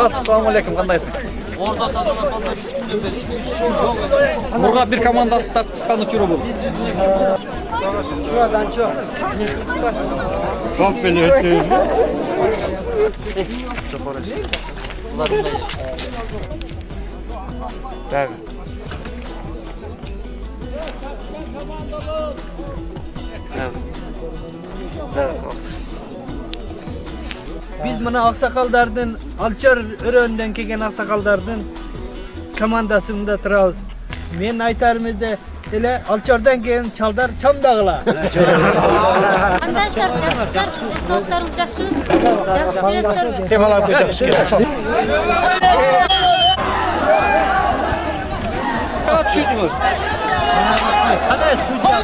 Assalamu alaikum, кандайсың? Мурга бир командасы тартып чыккан учуру бул. Шуадан чо. Как белет? Так. Biz mına aksakaldardın, Alçar örönden kelgen aksakaldardın komandasında turabız. Men aytarımızda ele Alçardan kelgen çaldar çamdagıla. Arkadaşlar yaxşısızlar, soğuklarınız yaxşı. Yaxşı jiretsizlar. Kemal abi yaxşı. Түшүндүңүз. Qanday sudya?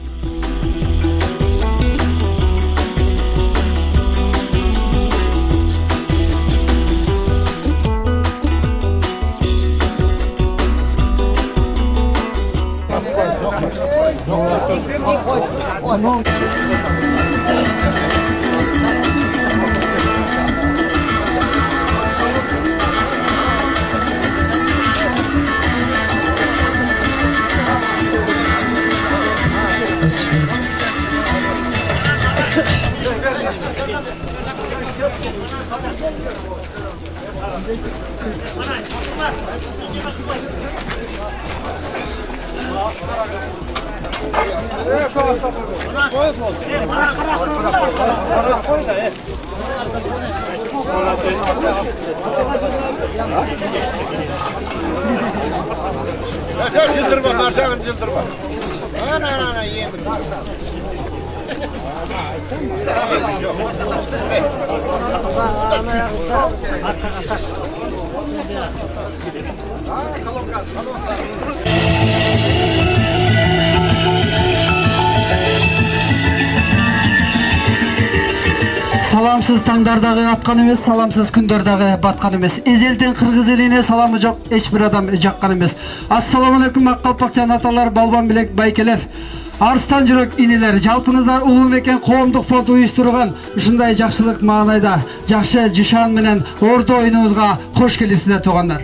Cıldırma, karşıdan cıldırma. Ana yemin. Salamsız tаңдардагы аткан эмес, саламсыз күндөрдөгү баткан эмес. Эзелден кыргыз элине саламы жок эч бир адам жаккан эмес. Ассаламу алейкум ак калпакчан аталар, балбан билек байкелер. Арстан жүрөк инелер, жалпыңыздар улуу мекен коомдук фонд уюштурган ушундай жакшылык маанайда жакшы жышан менен ордо оюнубузга кош келипсиздер туугандар.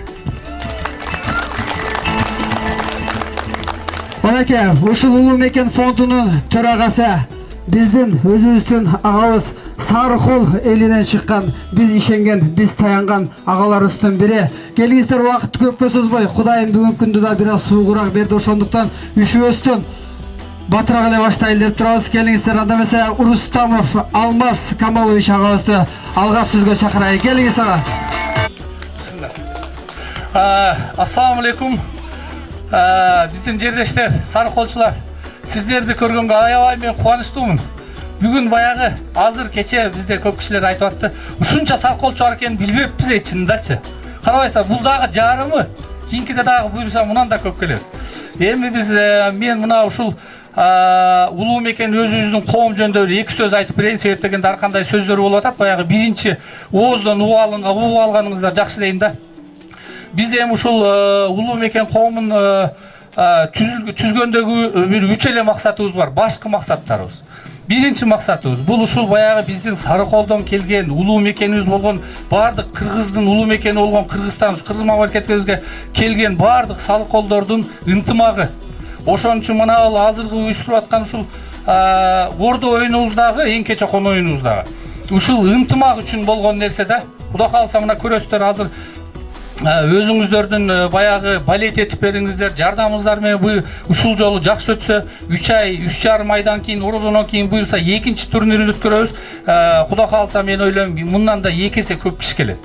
Манеке, ушул улуу мекен фондунун төрагасы биздин өзүбүздүн агабыз Сарыкол элинен чыккан, биз ишенген, биз таянган агаларыбыздын бири. Келиңиздер, убакытты көпкө созбой, Кудайым бүгүнкү күндү да бир аз суугураак берди, ошондуктан үшүбөстөн батыраак эле баштайлы деп турабыз. Келиңиздер, анда эмесе Урустамов Алмаз Камалович агабызды алгач сөзгө чакырайын. Келиңиз ага. Ассаламу алейкум. Биздин жердештер, сарыколчулар, сиздерди көргөнгө аябай мен кубанычтуумун. Бүгүн баягы азыр кече бизде көп кишилер айтып атты. Ушунча сарыколчу бар экенин билбеппиз чынындачы. Карабайсыздар, бул дагы жарымы, кийинкиде дагы буйруса мунан да көп келет. Эми мен мына ушул улуу мекен өзүбүздүн коом жөнүндө эки сөз айтып берейин. Себеп дегенде ар кандай сөздөр болуп атат. Баягы биринчи ооздон угуп алганыңыздар жакшы дейм да. Биз эми ушул улуу мекен коомун түзгөндөгү бир үч эле максатыбыз бар, башкы максаттарыбыз. Биринчи максатыбыз бул ушул баягы биздин Сарыколдон келген улуу мекенибиз болгон бардык кыргыздын улуу мекени болгон Кыргызстан, Кыргыз мамлекетибизге келген бардык салыколдордун ынтымагы. Ошон үчүн мына азыркы уюштуруп аткан ушул ордо оюнубуздагы эң кече кон оюнубуздагы ушул ынтымак үчүн болгон нерсе да. Кудай кааласа мына көрөсүздөр, азыр өзүңүздөрдүн баягы балет этип бериңиздер, жардамыңыздар менен ушул жолу жакшы өтсө, 3 ай, 3,5 айдан кийин, орозодон кийин буюрса экинчи турнирин өткөрөбүз. Кудай кааласа мен ойлойм, мындан да 2 эсе көп киши келет.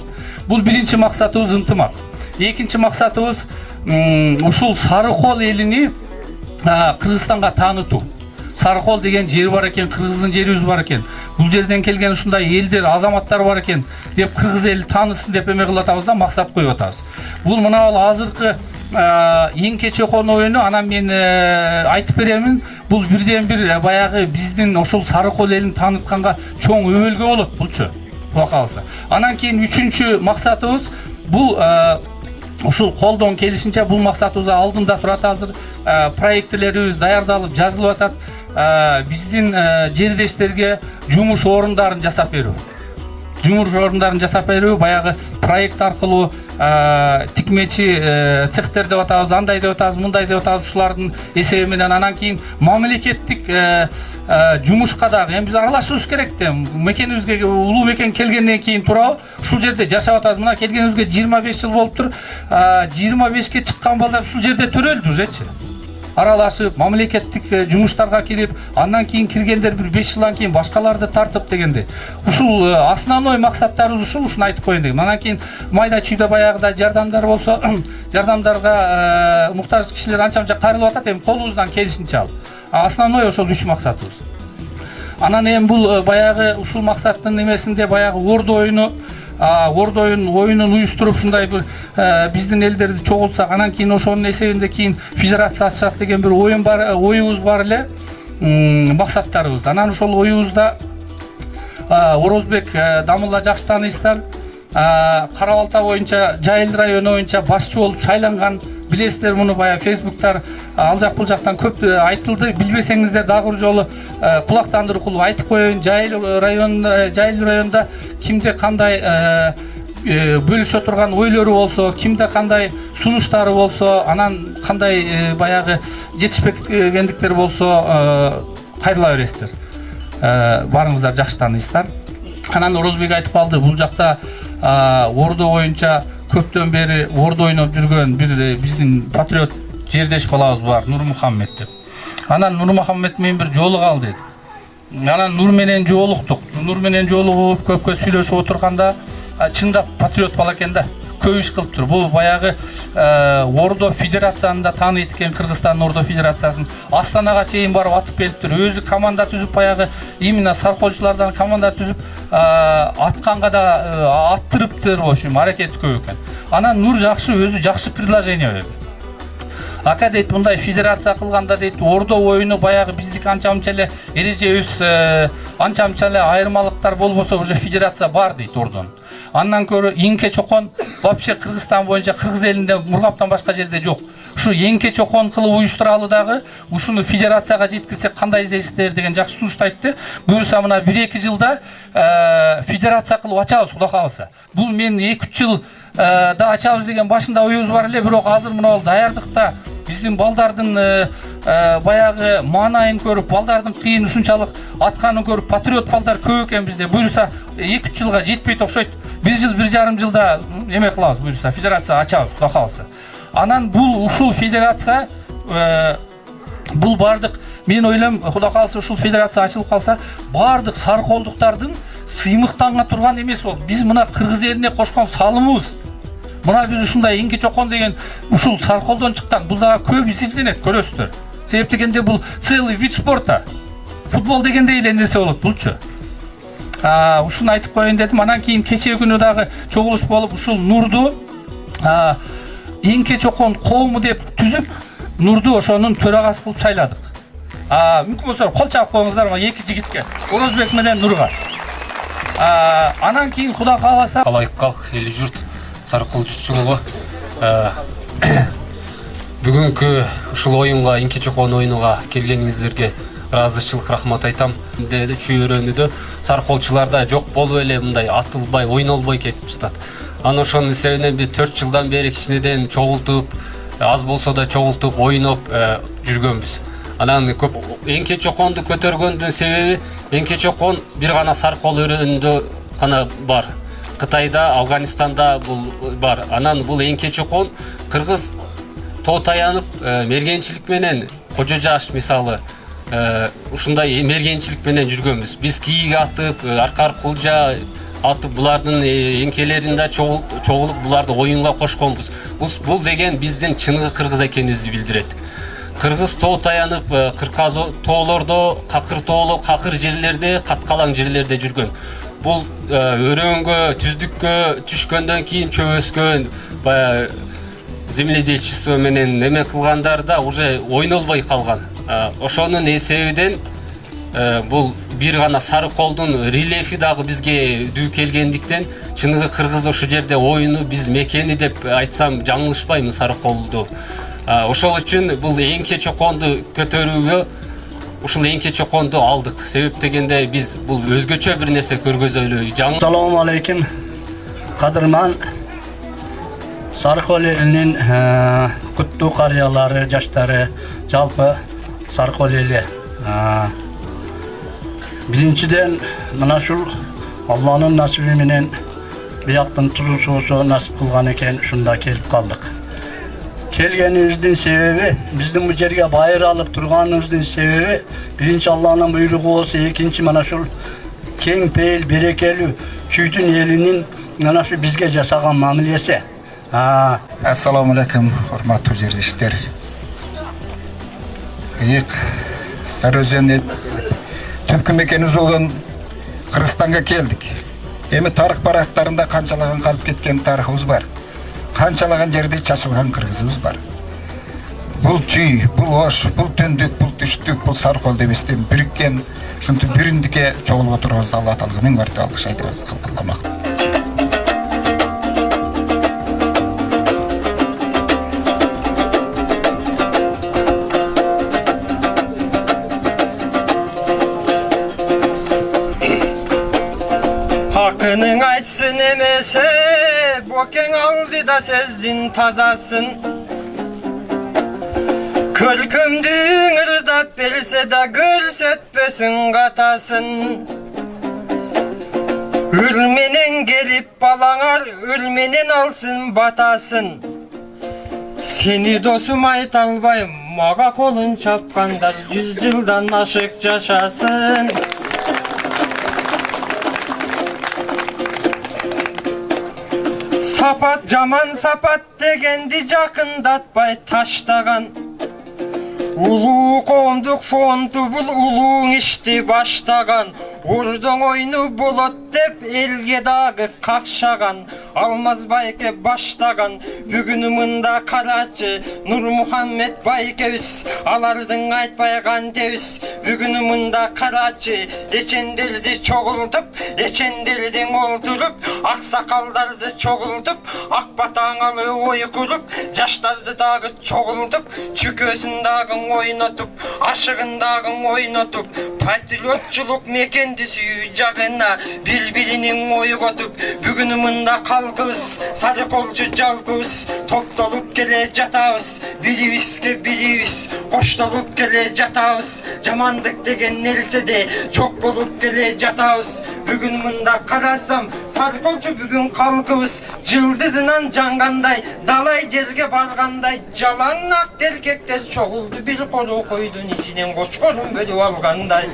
Бул биринчи максатыбыз ынтымак. Экинчи максатыбыз ушул Сарыкол элини Кыргызстанга таанытуу. Сарыкол деген жер бар экен, кыргыздын жерибиз бар экен. Бул жерден келген ушундай элдер, азаматтар бар экен деп кыргыз эл таанысын деп эме кылып атабыз да, максат коюп атабыз. Бул мына азыркы эң кече кон оюну, анан мен айтып беремин, бул бирден бир баягы биздин ошол Сарыкол элин таанытканга чоң өбөлгө болот булчу. Кудай кааласа. Анан кийин үчүнчү максатыбыз бул ушул колдон келишинче бул максатыбыз алдында турат. Азыр проекттелерибиз даярдалып, жазылып атат. Биздин жердештерге жумуш орундарын жасап берүү. жумуш орундарын жасап берүү, баягы проект аркылуу тикмечи цехтер деп атабыз, андай деп атабыз, мындай деп атабыз, ушулардын эсеби менен анан кийин мамлекеттик жумушка дагы эми биз аралашышыбыз керек да. Мекенибизге улуу мекен келгенден кийин туурабы ушул жерде жашап атабыз. Мына келгенибизге 25 жыл болуптур. 25ке чыккан балдар ушул жерде төрөлдү ужечи. Аралашып, мамлекеттик жумуштарга кирип, андан кийин киргендер бир 5 жылдан кийин башкаларды тартып дегенде. Ушул основной максаттарыбыз ушул, ушуну айтып коеюн дегем. Андан кийин майда чүйдө баягыда жардамдар болсо, жардамдарга муктаж кишилер анча-мынча кайрылып атат, эми колубуздан келишинче алып. Основной ошол 3 максатыбыз. Анан эми бул баягы ушул максаттын эмесинде баягы ордо оюнун уюштуруп ушундай бир биздин элдерди чогултсак, анан кийин ошонун эсебинде кийин федерация ачсак деген бир оюбуз бар эле, максаттарыбыз. Анан ошол оюбузда Орозбек Дамылла жакшы тааныйсыздар. Кара Балта боюнча, Жайыл району боюнча башчы болуп шайланган. Билесиздер, муну баягы фейсбуктар ал жак бул жактан көп айтылды. Билбесеңиздер дагы бир жолу кулактандыруу кылып айтып коеюн. Жайыл районунда кимде кандай бөлүшө турган ойлору болсо, кимде кандай сунуштары болсо, анан кандай баягы жетишпегендиктер болсо кайрыла бересиздер. Барыңыздар жакшы тааныйсыздар. Анан Орозбек айтып калды, бул жакта ордо боюнча көптөн бери ордо ойноп жүргөн бир биздин патриот жердеш балабыз бар, Нур Мухаммед деп. Анан Нур Мухаммед менен бир жолугалы деди. Анан Нур менен жолуктук. Нур менен жолугуп көпкө сүйлөшүп отурганда чындап патриот бала экен да. Көп иш кылыптыр. Бул баягы ордо федерацияны да тааныйт экен, Кыргызстандын ордо федерациясын. Астанага чейин барып атып келиптир. Өзү команда түзүп баягы именно сарколчулардан команда түзүп атканга да аттырыптыр, в общем, аракети көп экен. Анан Нур өзү жакшы предложение берди. Ака дейт, мындай федерация кылганда дейт, ордо оюну баягы биздики анча-мынча эле эрежебиз, анча-мынча эле айырмалыктар болбосо уже федерация бар дейт ордон. Андан көрө Эңке чокон вообще Кыргызстан боюнча Кыргыз элинде Мургаптан башка жерде жок. Ушу Эңке чокон кылып уюштуралы дагы ушуну федерацияга жеткизсек кандай издейсиздер деген жакшы сунушту айтты. Буюрса мына 1-2 жылда федерация кылып ачабыз, Кудай кааласа. Бул мен 2-3 жыл да ачабыз деген башында оюбуз бар эле, бирок азыр мына даярдыкта биздин балдардын баягы маанайын көрүп, балдардын кыйын ушунчалык атканын көрүп, патриот балдар көп экен bizde. Буюрса 2-3 жылга жетпейт окшойт. 1 жыл, 1,5 жылда эме кылабыз, буюрса федерация ачабыз, Кудай кааласа. Анан бул ушул федерация бул бардык, мен ойлойм, Кудай кааласа ушул федерация ачылып калса, бардык сарколдуктардын сыймыктанга турган эмес болот. Биз мына Кыргыз элине кошкон салымыбыз. Мына биз ушундай Эңке чокон деген ушул сарколдон чыккан, бул дагы көп изилденет, көрөсүздөр. Себеп дегенде бул целый вид спорта. Футбол дегендей эле нерсе болот булчу. Ушуну айтып коеюн дедим. Анан кийин кечээ күнү дагы чогулуш болуп, ушул Нурду Эңке чокон коому деп түзүп, Нурду ошонун төрагасы кылып шайладык. Мүмкүн болсо кол чаап коюңуздар мына 2 жигитке, Орозбек менен Нурга. Анан кийин Кудай кааласа, Алайык калк эли журт сарколчучулугу бүгүнкү ушул оюнга, Эңке чокон оюнуга келгениңиздерге ыраазычылык рахмат айтам. Деди чүйөрөнүдө сарколчуларда жок болуп эле мындай атылбай, ойнолбой кетип жатат. Анан ошонун себебинен биз 4 жылдан бери кичинеден чогултуп, аз болсо да чогултуп, ойноп жүргөнбүз. Анан көп Эңке чоконду көтөргөндүн себеби Эңке чокон бир гана саркол өрөөнүндө гана бар. Кытайда, Афганистанда бул бар. Анан бул Эңке чокон Кыргыз тоо таянып мергенчилик менен кожо жаш мисалы ушундай мергенчилик менен жүргөнбүз. Биз кийик атып, аркар кулжа атып булардын эңкелеринде чогулуп буларды оюнга кошконбуз. Бул деген биздин чыныгы кыргыз экенибизди билдирет. Кыргыз тоо таянып, кырказ тоолордо, какыр жерлерде, каткалаң жерлерде жүргөн. Бул өрөөнгө, түздүккө түшкөндөн кийин чөбөскөн, баягы земледельчество менен неме кылгандарда уже ойнолбой калган. Ошонун эсебинен бул бир гана сарколдун рельефи дагы бизге дүү келгендиктен чыныгы кыргыз ошол жерде оюну биз мекени деп айтсам жаңылышпайм сарколду. Ошол үчүн бул Эңке чоконду көтөрүүгө ушул эңке чоконду алдык. Себеп дегенде биз бул өзгөчө бир нерсе көргөзөлү. Assalomu alaykum. Qadrman Sarıkol elinin kutlu qariyalari, yaşları, jalpı Sarıkol eli. Birinçiden mana şul Allah'ın nasibi menen bir yaktın tuzu soğusu nasip kılgan eken şunda kelip kaldık. Kelgenimizin sebebi, bizden bu yerge bayır alıp turganımızın sebebi birinci Allah'ın buyruğu olsa, ikinci mana şul keng peyil, berekeli çüydün elinin mana şu bizge jasagan mamilesi. Assalamu alaikum, hormatly jerdişler. Kıyık, Sarıözen tüpkü mekenimiz olan Kırgızstan'a geldik. Emi tarih baraklarında kançalagan kalıp ketken tarihimiz var. Kançalagan yerde çaçılgan kırgızımız var. Bul çüy, bul oş, bul tündük, bul düştük, bul Sarıkol demestem birikken, şuntu birindike çoğulup oturğuzda Allah Teala'ga min marta alkış aytırız, Allah'ıma. Hakkının açsın emese, boken aldı da sözdün tazasın. Kölkümdüğün ırdat verse de görsetmesin katasın. Ülmenen gelip balanar, ülmenen alsın batasın. Seni dostum ayt albayım, maga kolun çapkandar, 100 yıldan aşık yaşasın. Sapat jaman sapat degendi jakındatpay taştagan. Ulu koomduk fondu bul uluğun işti baştagan. Urdun oyunu bulut dep elge dagı kakşagan. Almaz bayke baştagan. Bugünümünde Karaçı Nur Muhammed baykeviz. Alardın aytbaygan deviz. Bugünümünde Karaçı Leçendirdi çoğuldup, leçendirdin oldurup, aksakaldardı çoğuldup, akbatağalı oy kurup, yaşlardı dağı çoğuldup, çüközün dağın oynatıp, aşığın dağın oynatıp, patriotçuluk mekendisi yücağına birbirinin oyu kotup, bugünümünde kalkız, Sarıkolcu jalkız, toplalıp gele jatağız, birivisке birivis, koştalıp gele jatağız, jamandık degen nelse de çok bolup gele jatağız, bugünümünde karasam, Sarıkolcu bugün kalkız, yıldızından janganday, dalay jerge barganday, jalanak erkekler çoğuldu, bir kolu koydun içinin koçkorun bölüp alganday.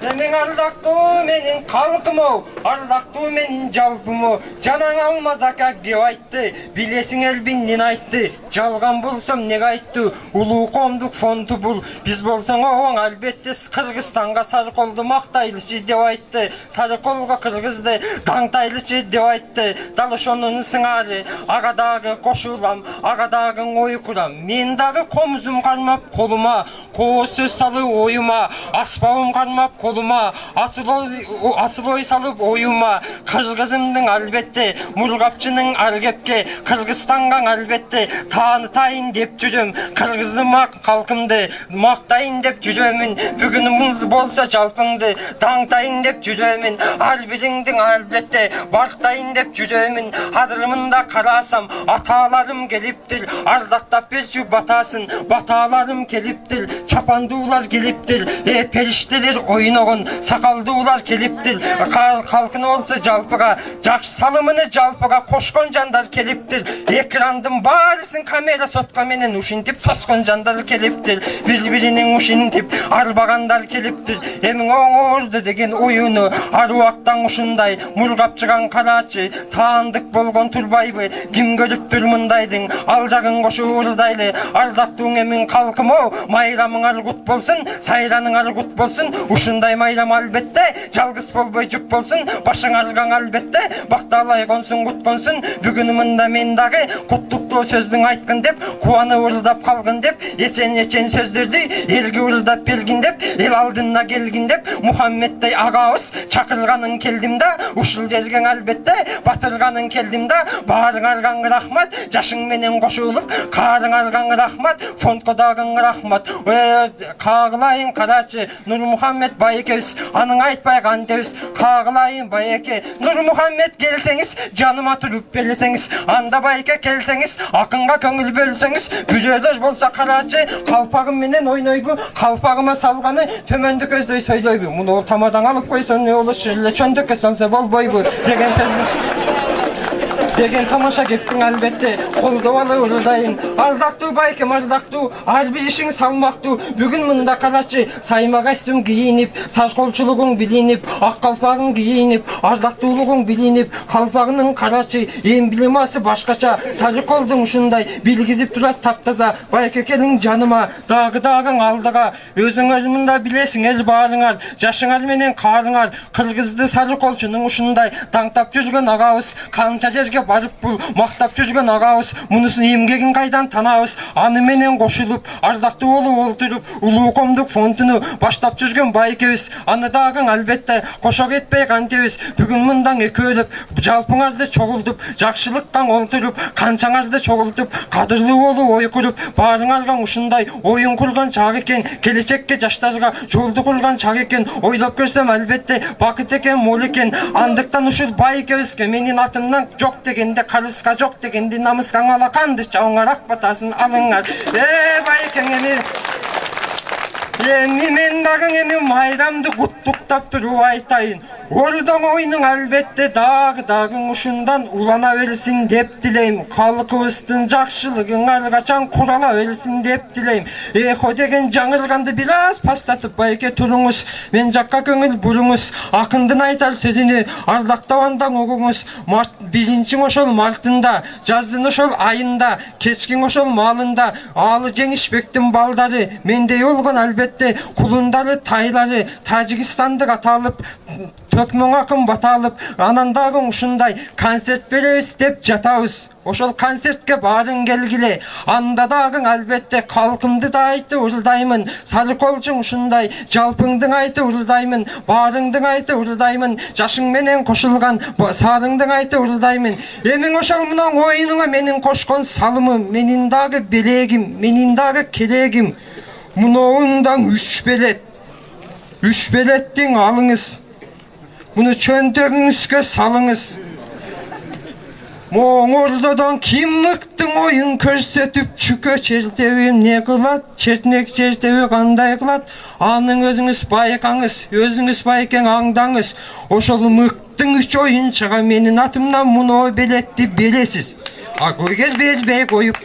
Senin ardaktуу menin kalkımı, ardaktуу menin jalpımı, janan almaz aka dep aytты, bilesing elbinnin aytты, жалган болсом неге aytты, улуу коомдук фонду бул, биз болсоң оң албетте Кыргызстанга Sarıkolду мактайлычы деп aytты, Sarıkolго кыргызды даңтайлычы деп aytты, дал ошонун сыңары, ага дагы кошулам, ага дагы ой курам, мен дагы комузум кармап колума, коо сөз салып оюма, аспабым кармап koluma, asıl oy salıp oyuma, Kırgızımdın albette, Murgapçının algepke, Kırgızstangan albette, tanıtayın dep жүрüm, Kırgızıma kalkımdı, maktayın dep жүрөмүн, bugünümüz bolsa жалпыңды, dаңтайын dep жүрөмүn, albiriңдin albette, barktayın dep жүрөмүn, hazırımında karasam, atalarım geliptir, ardaktap bir batasın, batalarım geliptir, çapandılar geliptir, perişteler oyun oğun, sakaldılar keliptir, kalkın olsa jalpıga, jakşı salımını jalpıga, koşkon jandar keliptir, ekrandım barısın kamera sotka menen uşintip, toskon jandar keliptir, birbirinin uşintip, arbagandar keliptir, emin oğurdu degen oyunu, aruaktan uşunday, murgapçıgan Karaçı, taandık bolgon turbaybı, kim görüptür mındaydın, alacağın koşu uğurdaylı, ardaktığın emin kalkımı, mayramın argut bolsun, sayranın argut bolsun, ушундай майрам албетте, жалгыз болбой жүк болсун, башың алган албетте, бакталай консун кутконсун, бүгүнүмүндө мен дагы куттуктуу колдоо сөздүн айткын деп кубанып ырылдап калгын деп эчен сөздөрдү элге ырылдап бергин деп эл алдына келгин деп Мухаммеддей агабыз чакырганын келдим да ушул жерге албетте батырганын келдим да баарыңарга рахмат жашың менен кошулуп каарыңарга рахмат фондко дагы рахмат кагылайын карачы Нурмухаммед байекебиз анын айтпай кантебиз кагылайын байеке Нурмухаммед келсеңиз жаныма туруп берсеңиз анда байке келсеңиз акынга көңүл бөлсөңүз күзөдөр болсо карачы калпагым менен ойнойбу калпагыма салганы төмөндү көздөй сөйлөйбү муну тамадан алып койсо не болушу эле чөндүккө салса болбойбу деген тамаша кептин албетте колдоп алып ырылдайын ардактуу байкем ардактуу ар бир ишиң салмактуу бүгүн мында карачы сайма костюм кийинип сарколчулугуң билинип ак калпагың кийинип ардактуулугуң билинип калпагыңын карачы эмблемасы башкача сары колдуң ушундай билгизип турат таптаза байке келиң жаныма дагы алдыга өзүңөр мында билесиңер баарыңар жашыңар менен каарыңар кыргызды сары колчунун ушундай даңтап жүргөн агабыз канча жерге барып бул мактап жүргөн агабыз мунусунун эмгегин кайдан танабыз аны менен кошулуп ардактуу болуп олтуруп улуу коомдук фондуну баштап жүргөн байкебиз аны дагы албетте кошо кетпей кантебиз бүгүн мындан экөөлөп жалпыңарды чогултуп жакшылыкка олтуруп канчаңарды чогултуп кадырлуу болуп ой куруп баарыңарга ушундай оюн курган чак экен келечекке жаштарга жолду курган чак экен ойлоп көрсөм албетте бакыт экен мол экен андыктан ушул байкебизге менин атымдан жок дегенде карызга жок дегенде намыска алаканды чабыңар ак батасын алыңар байкең эми мен дагы майрамды куттуктап туруп айтайын ордоң ойнуң албетте дагы ушундан улана берсин деп тилейм калкыбыздын жакшылыгың ар качан курала берсин деп тилейм эхо деген жаңырганды бир аз пастатып байке туруңуз мен жакка көңүл буруңуз акындын айтар сөзүнү ардактап андан угуңуз биринчиң ошол мартында жаздын ошол айында кечкиң ошол маалында Аалы Жеңишбектин балдары мендей болгон албетте кулундары тайлары Тажикстандык аталып төкмөң акын баталып анан дагы ушундай концерт беребиз деп жатабыз ошол концертке баарың келгиле анда дагы албетте калкымды да айтып ырылдаймын сары колчуң ушундай жалпыңдың айтып ырылдаймын баарыңдың айтып ырылдаймын жашың менен кошулган саарыңдың айтып ырылдаймын эмиң ошол мына оюнуңа менин кошкон салымым менин дагы белегим менин дагы керегим муновундан 3 белеттиң алыңыз муну чөнтөгүңүзгө салыңыз Моңордодон ким мыктың ойын көрсөтүп чүкө чертеби эмне кылат чертнек чертеби кандай кылат анын өзүңүз байкаңыз өзүңүз байкең аңдаңыз ошол мыктың 3 оюнчуга менин атымдан муну белетти бересиз көргөз бербей коюп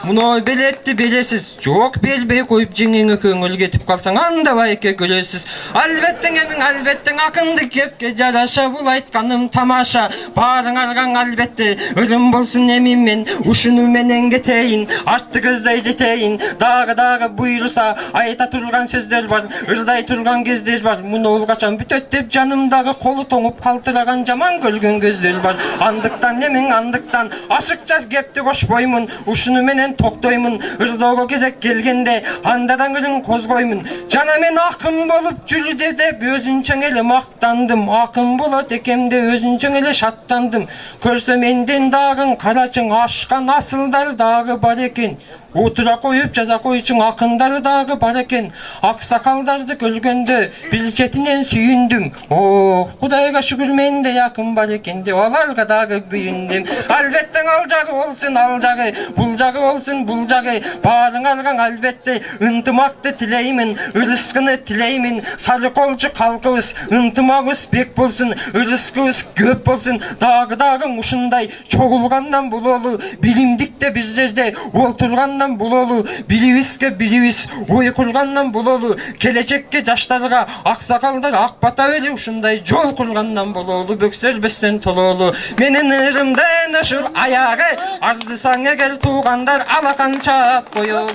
муну белетти бересиз жок бербей коюп жеңеңе көңүл кетип калсаң анда байке көрөсүз албеттең эмиң албеттең акынды кепке жараша бул айтканым тамаша баарыңарга албетте ырым болсун эмим мен ушуну менен кетейин артты көздөй жетейин дагы буйруса айта турган сөздөр бар ырдай турган кездер бар муну ол качан бүтөт деп жанымдагы колу тоңуп калтыраган жаман көргөн көздөр бар андыктан эмиң андыктан ашыкча кепти кошпоймун ушуну менен токтоймун ырдоого кезек келгенде андадан ырын козгоймун жана мен акын болуп жүрдү деп өзүнчө эле мактандым акын болот экем деп өзүнчө эле шаттандым көрсө менден дагы карачың ашкан асылдар дагы бар экен отура коюп жаза койчуң акындар дагы бар экен аксакалдарды көргөндө бир четинен сүйүндүм о кудайга шүгүр мендей акын бар экен деп аларга дагы күйүндүм албетте ал жагы болсун ал жагы бул жагы болсун бул жагы баарыңарга албетте ынтымакты тилеймин ырыскыны тилеймин сары колчу калкыбыз ынтымагыбыз бек болсун ырыскыбыз көп болсун дагы ушундай чогулгандан бололу билимдикте бир жерде олтургандан бололу бирибизге бирибиз ой кургандан бололу келечекке жаштарга аксакалдар ак бата берип ушундай жол кургандан бололу бөксөрбөстөн тололу менин ырымдын ушул аягы арзысаң эгер туугандар алакан чаап коелу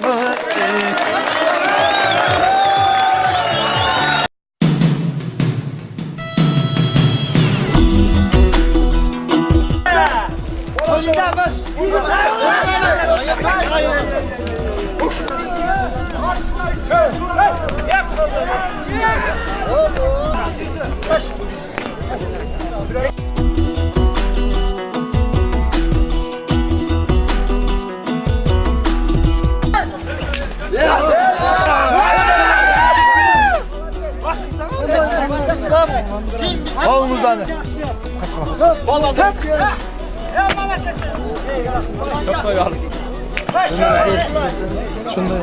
Oğlumuzdan. Şundan